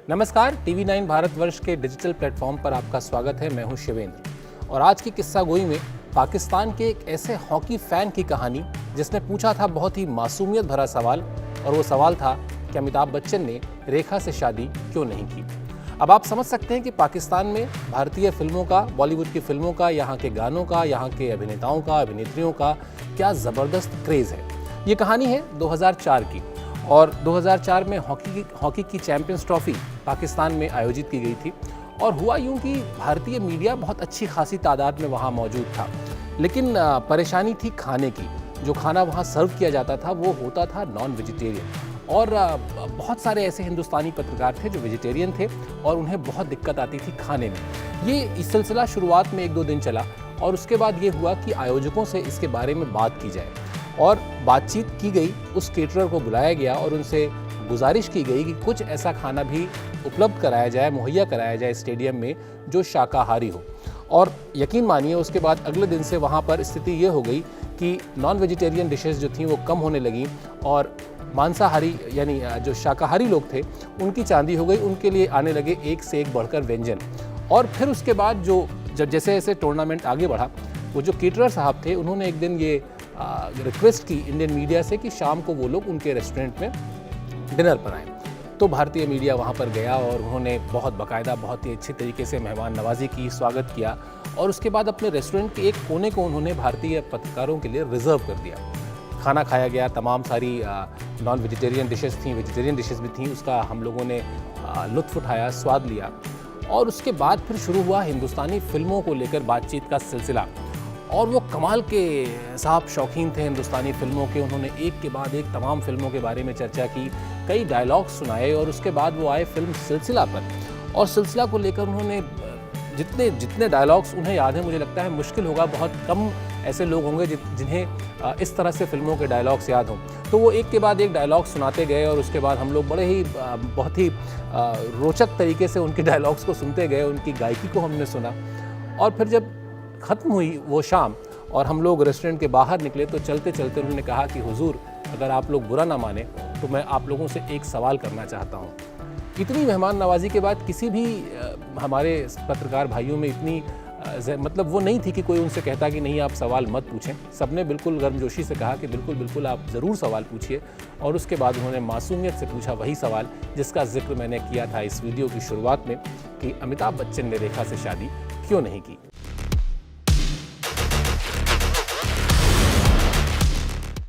नमस्कार, टीवी 9 भारतवर्ष के digital platform पर आपका स्वागत है। मैं हूं शिवेंद्र और आज की किस्सा गोई में पाकिस्तान के एक ऐसे हॉकी फैन की कहानी जिसने पूछा था बहुत ही मासूमियत भरा सवाल, और वो सवाल था कि अमिताभ बच्चन ने रेखा से शादी क्यों नहीं की। अब आप समझ सकते हैं कि पाकिस्तान में भारतीय फिल्मों का, बॉलीवुड की फिल्मों का, यहाँ के गानों का, यहाँ के अभिनेताओं का, अभिनेत्रियों का क्या ज़बरदस्त क्रेज़ है। ये कहानी है 2004 की, और 2004 में हॉकी की चैंपियंस ट्रॉफी पाकिस्तान में आयोजित की गई थी। और हुआ यूं कि भारतीय मीडिया बहुत अच्छी खासी तादाद में वहाँ मौजूद था, लेकिन परेशानी थी खाने की। जो खाना वहाँ सर्व किया जाता था वो होता था नॉन वेजिटेरियन, और बहुत सारे ऐसे हिंदुस्तानी पत्रकार थे जो वेजिटेरियन थे और उन्हें बहुत दिक्कत आती थी खाने में। इस सिलसिला शुरुआत में 1-2 दिन चला, और उसके बाद ये हुआ कि आयोजकों से इसके बारे में बात की जाए, और बातचीत की गई। उस केटरर को बुलाया गया और उनसे गुजारिश की गई कि कुछ ऐसा खाना भी उपलब्ध कराया जाए, मुहैया कराया जाए स्टेडियम में जो शाकाहारी हो। और यकीन मानिए उसके बाद अगले दिन से वहाँ पर स्थिति ये हो गई कि नॉन वेजिटेरियन डिशेस जो थीं वो कम होने लगीं, और मांसाहारी यानी जो शाकाहारी लोग थे उनकी चांदी हो गई। उनके लिए आने लगे एक से एक बढ़कर व्यंजन। और फिर उसके बाद जब जैसे जैसे टूर्नामेंट आगे बढ़ा, वो जो केटरर साहब थे उन्होंने एक दिन ये रिक्वेस्ट की इंडियन मीडिया से कि शाम को वो लोग उनके रेस्टोरेंट में डिनर पर आएँ। तो भारतीय मीडिया वहाँ पर गया और उन्होंने बहुत बाकायदा, बहुत ही अच्छे तरीके से मेहमान नवाजी की, स्वागत किया, और उसके बाद अपने रेस्टोरेंट के एक कोने को उन्होंने भारतीय पत्रकारों के लिए रिजर्व कर दिया। खाना खाया गया, तमाम सारी नॉन वेजिटेरियन डिशेस थीं, वेजिटेरियन डिशेस भी थीं। उसका हम लोगों ने लुत्फ़ उठाया, स्वाद लिया, और उसके बाद फिर शुरू हुआ हिंदुस्तानी फिल्मों को लेकर बातचीत का सिलसिला। और वो कमाल के साहब शौकीन थे हिंदुस्तानी फिल्मों के। उन्होंने एक के बाद एक तमाम फिल्मों के बारे में चर्चा की, कई डायलॉग्स सुनाए, और उसके बाद वो आए फिल्म सिलसिला पर। और सिलसिला को लेकर उन्होंने जितने डायलॉग्स उन्हें याद हैं, मुझे लगता है मुश्किल होगा, बहुत कम ऐसे लोग होंगे जिन्हें इस तरह से फिल्मों के डायलॉग्स याद हों। तो वो एक के बाद एक डायलॉग सुनाते गए, और उसके बाद हम लोग बहुत ही रोचक तरीके से उनके डायलॉग्स को सुनते गए, उनकी गायकी को हमने सुना। और फिर जब ख़त्म हुई वो शाम और हम लोग रेस्टोरेंट के बाहर निकले, तो चलते चलते उन्होंने कहा कि हुजूर, अगर आप लोग बुरा ना माने तो मैं आप लोगों से एक सवाल करना चाहता हूँ। इतनी मेहमान नवाजी के बाद किसी भी हमारे पत्रकार भाइयों में इतनी मतलब वो नहीं थी कि कोई उनसे कहता कि नहीं आप सवाल मत पूछें। सबने बिल्कुल गर्मजोशी से कहा कि बिल्कुल बिल्कुल आप ज़रूर सवाल पूछिए। और उसके बाद उन्होंने मासूमियत से पूछा वही सवाल जिसका जिक्र मैंने किया था इस वीडियो की शुरुआत में, कि अमिताभ बच्चन ने रेखा से शादी क्यों नहीं की।